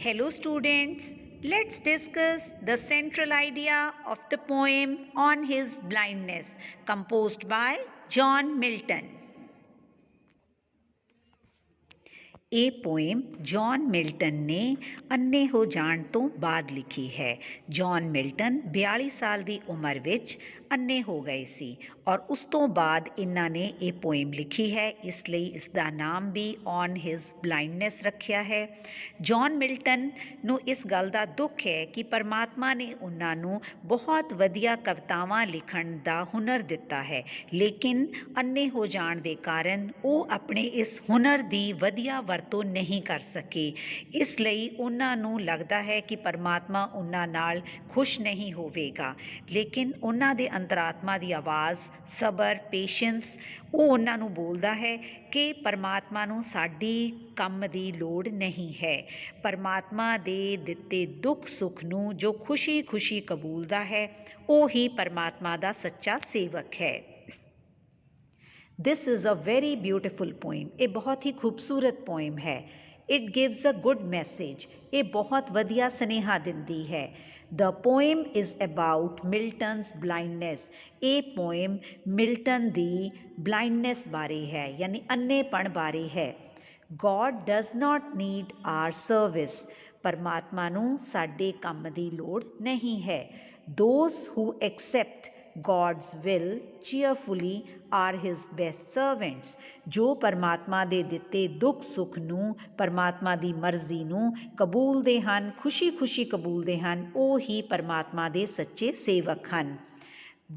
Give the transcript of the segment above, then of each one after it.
Hello students, let's discuss the central idea of the poem on his blindness composed by John Milton. ਇਹ poem John Milton ਨੇ ਅੰਨੇ ਹੋ ਜਾਣ ਤੋਂ ਬਾਅਦ ਲਿਖੀ ਹੈ। ਜੌਨ ਮਿਲਟਨ 42 ਸਾਲ ਦੀ ਉਮਰ ਵਿੱਚ ਅੰਨੇ ਹੋ ਗਏ ਸੀ ਔਰ ਉਸ ਤੋਂ ਬਾਅਦ ਇਹਨਾਂ ਨੇ ਇਹ ਪੋਇਮ ਲਿਖੀ ਹੈ, ਇਸ ਲਈ ਇਸ ਦਾ ਨਾਮ ਵੀ ਔਨ ਹਿਜ਼ ਬਲਾਈਂਡਨੈਸ ਰੱਖਿਆ ਹੈ। ਜੌਨ ਮਿਲਟਨ ਨੂੰ ਇਸ ਗੱਲ ਦਾ ਦੁੱਖ ਹੈ ਕਿ ਪਰਮਾਤਮਾ ਨੇ ਉਹਨਾਂ ਨੂੰ ਬਹੁਤ ਵਧੀਆ ਕਵਿਤਾਵਾਂ ਲਿਖਣ ਦਾ ਹੁਨਰ ਦਿੱਤਾ ਹੈ, ਲੇਕਿਨ ਅੰਨੇ ਹੋ ਜਾਣ ਦੇ ਕਾਰਨ ਉਹ ਆਪਣੇ ਇਸ ਹੁਨਰ ਦੀ ਵਧੀਆ ਵਰਤੋਂ ਨਹੀਂ ਕਰ ਸਕੇ। ਇਸ ਲਈ ਉਹਨਾਂ ਨੂੰ ਲੱਗਦਾ ਹੈ ਕਿ ਪਰਮਾਤਮਾ ਉਹਨਾਂ ਨਾਲ ਖੁਸ਼ ਨਹੀਂ ਹੋਵੇਗਾ, ਲੇਕਿਨ ਉਹਨਾਂ ਦੇ ਅੰਤਰਾਤਮਾ ਦੀ ਆਵਾਜ਼ ਸਬਰ, ਪੇਸ਼ੈਂਸ, ਉਹ ਉਹਨਾਂ ਨੂੰ ਬੋਲਦਾ ਹੈ ਕਿ ਪਰਮਾਤਮਾ ਨੂੰ ਸਾਡੀ ਕੰਮ ਦੀ ਲੋੜ ਨਹੀਂ ਹੈ। ਪਰਮਾਤਮਾ ਦੇ ਦਿੱਤੇ ਦੁੱਖ ਸੁੱਖ ਨੂੰ ਜੋ ਖੁਸ਼ੀ ਕਬੂਲਦਾ ਹੈ, ਉਹ ਹੀ ਪਰਮਾਤਮਾ ਦਾ ਸੱਚਾ ਸੇਵਕ ਹੈ। This is a very beautiful poem. ਇਹ ਬਹੁਤ ਹੀ ਖੂਬਸੂਰਤ ਪੋਇਮ ਹੈ। It gives a good message. ਇਹ ਬਹੁਤ ਵਧੀਆ ਸੁਨੇਹਾ ਦਿੰਦੀ ਹੈ। The poem is about Milton's blindness. ਇਹ ਪੋਇਮ ਮਿਲਟਨ ਦੀ ਬਲਾਈਂਡਨੈਸ ਬਾਰੇ ਹੈ, ਯਾਨੀ ਅੰਨੇਪਣ ਬਾਰੇ ਹੈ। God does not need our service. ਪਰਮਾਤਮਾ ਨੂੰ ਸਾਡੇ ਕੰਮ ਦੀ ਲੋੜ ਨਹੀਂ ਹੈ। Those who accept God's will cheerfully are his best servants. ਜੋ ਪਰਮਾਤਮਾ ਦੇ ਦਿੱਤੇ ਦੁੱਖ ਸੁੱਖ ਨੂੰ, ਪਰਮਾਤਮਾ ਦੀ ਮਰਜ਼ੀ ਨੂੰ ਕਬੂਲਦੇ ਹਨ, ਖੁਸ਼ੀ ਕਬੂਲਦੇ ਹਨ, ਉਹ ਹੀ ਪਰਮਾਤਮਾ ਦੇ ਸੱਚੇ ਸੇਵਕ ਹਨ।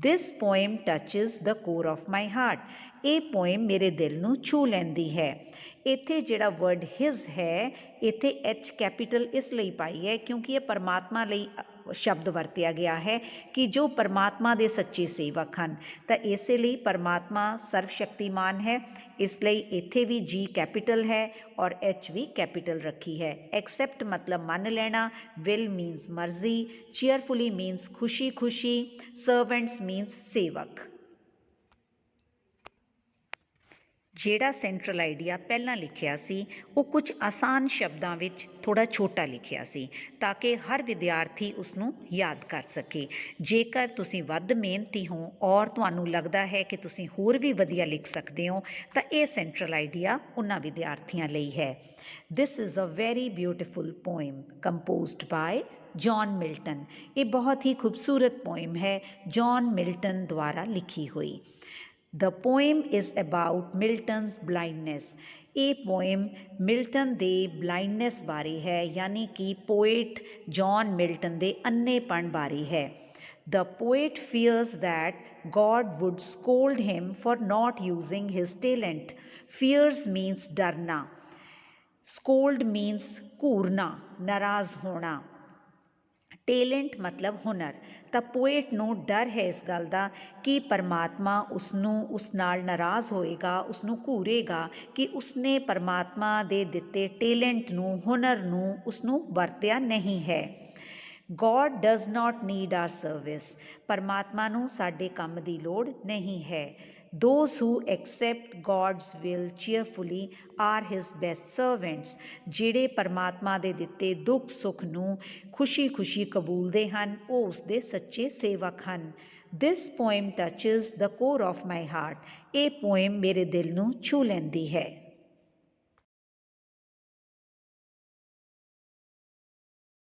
This poem touches the core of my heart. ਇਹ ਪੋਇਮ ਮੇਰੇ ਦਿਲ ਨੂੰ ਛੂ ਲੈਂਦੀ ਹੈ। ਇੱਥੇ ਜਿਹੜਾ ਵਰਡ ਹਿਜ਼ ਹੈ, ਇੱਥੇ H ਕੈਪੀਟਲ ਇਸ ਲਈ ਪਾਈ ਹੈ ਕਿਉਂਕਿ ਇਹ ਪਰਮਾਤਮਾ ਲਈ ਸ਼ਬਦ ਵਰਤਿਆ ਗਿਆ ਹੈ ਕਿ ਜੋ ਪਰਮਾਤਮਾ ਦੇ ਸੱਚੇ ਸੇਵਕ ਹਨ, ਤਾਂ ਇਸੇ ਲਈ ਪਰਮਾਤਮਾ ਸਰਵ ਸ਼ਕਤੀਮਾਨ ਹੈ, ਇਸ ਲਈ ਇੱਥੇ ਵੀ G ਕੈਪੀਟਲ ਹੈ ਔਰ H ਵੀ ਕੈਪੀਟਲ ਰੱਖੀ ਹੈ। ਐਕਸੈਪਟ ਮਤਲਬ ਮੰਨ ਲੈਣਾ, ਵਿਲ ਮੀਨਸ ਮਰਜ਼ੀ, ਚੀਅਰਫੁਲੀ ਮੀਨਸ ਖੁਸ਼ੀ, ਸਰਵੈਂਟਸ ਮੀਨਸ ਸੇਵਕ। ਜਿਹੜਾ ਸੈਂਟਰਲ ਆਈਡੀਆ ਪਹਿਲਾਂ ਲਿਖਿਆ ਸੀ ਉਹ ਕੁਝ ਆਸਾਨ ਸ਼ਬਦਾਂ ਵਿੱਚ ਥੋੜ੍ਹਾ ਛੋਟਾ ਲਿਖਿਆ ਸੀ ਤਾਂ ਕਿ ਹਰ ਵਿਦਿਆਰਥੀ ਉਸ ਨੂੰ ਯਾਦ ਕਰ ਸਕੇ। ਜੇਕਰ ਤੁਸੀਂ ਵੱਧ ਮਿਹਨਤੀ ਹੋ ਔਰ ਤੁਹਾਨੂੰ ਲੱਗਦਾ ਹੈ ਕਿ ਤੁਸੀਂ ਹੋਰ ਵੀ ਵਧੀਆ ਲਿਖ ਸਕਦੇ ਹੋ, ਤਾਂ ਇਹ ਸੈਂਟਰਲ ਆਈਡੀਆ ਉਹਨਾਂ ਵਿਦਿਆਰਥੀਆਂ ਲਈ ਹੈ। This is a very beautiful poem composed by John Milton. ਇਹ ਬਹੁਤ ਹੀ ਖੂਬਸੂਰਤ ਪੋਇਮ ਹੈ, ਜੌਨ ਮਿਲਟਨ ਦੁਆਰਾ ਲਿਖੀ ਹੋਈ। The poem is about Milton's blindness. ਇਹ ਪੋਇਮ ਮਿਲਟਨ ਦੇ ਬਲਾਈਂਡਨੈਸ ਬਾਰੇ ਹੈ, ਯਾਨੀ ਕਿ ਪੋਇਟ ਜੌਨ ਮਿਲਟਨ ਦੇ ਅੰਨੇਪਣ ਬਾਰੇ ਹੈ। The poet fears that God would scold him for not using his talent. Fears means ਡਰਨਾ, scold means ਘੂਰਨਾ, ਨਾਰਾਜ਼ ਹੋਣਾ। ਟੇਲੈਂਟ ਮਤਲਬ ਹੁਨਰ। ਤਾਂ ਪੋਇਟ ਨੂੰ ਡਰ ਹੈ ਇਸ ਗੱਲ ਦਾ ਕਿ ਪਰਮਾਤਮਾ ਉਸ ਨਾਲ ਨਾਰਾਜ਼ ਹੋਏਗਾ, ਉਸਨੂੰ ਘੂਰੇਗਾ ਕਿ ਉਸਨੇ ਪਰਮਾਤਮਾ ਦੇ ਦਿੱਤੇ ਟੇਲੈਂਟ ਨੂੰ, ਹੁਨਰ ਨੂੰ ਉਸਨੂੰ ਵਰਤਿਆ ਨਹੀਂ ਹੈ। God does not need our service. ਪਰਮਾਤਮਾ ਨੂੰ ਸਾਡੇ ਕੰਮ ਦੀ ਲੋੜ ਨਹੀਂ ਹੈ। Those who accept God's will cheerfully are his best servants. ਜਿਹੜੇ ਪਰਮਾਤਮਾ ਦੇ ਦਿੱਤੇ ਦੁੱਖ ਸੁੱਖ ਨੂੰ ਖੁਸ਼ੀ ਕਬੂਲਦੇ ਹਨ, ਉਹ ਉਸਦੇ ਸੱਚੇ ਸੇਵਕ ਹਨ। This poem touches the core of my heart. ਇਹ ਪੋਇਮ ਮੇਰੇ ਦਿਲ ਨੂੰ ਛੂ ਲੈਂਦੀ ਹੈ।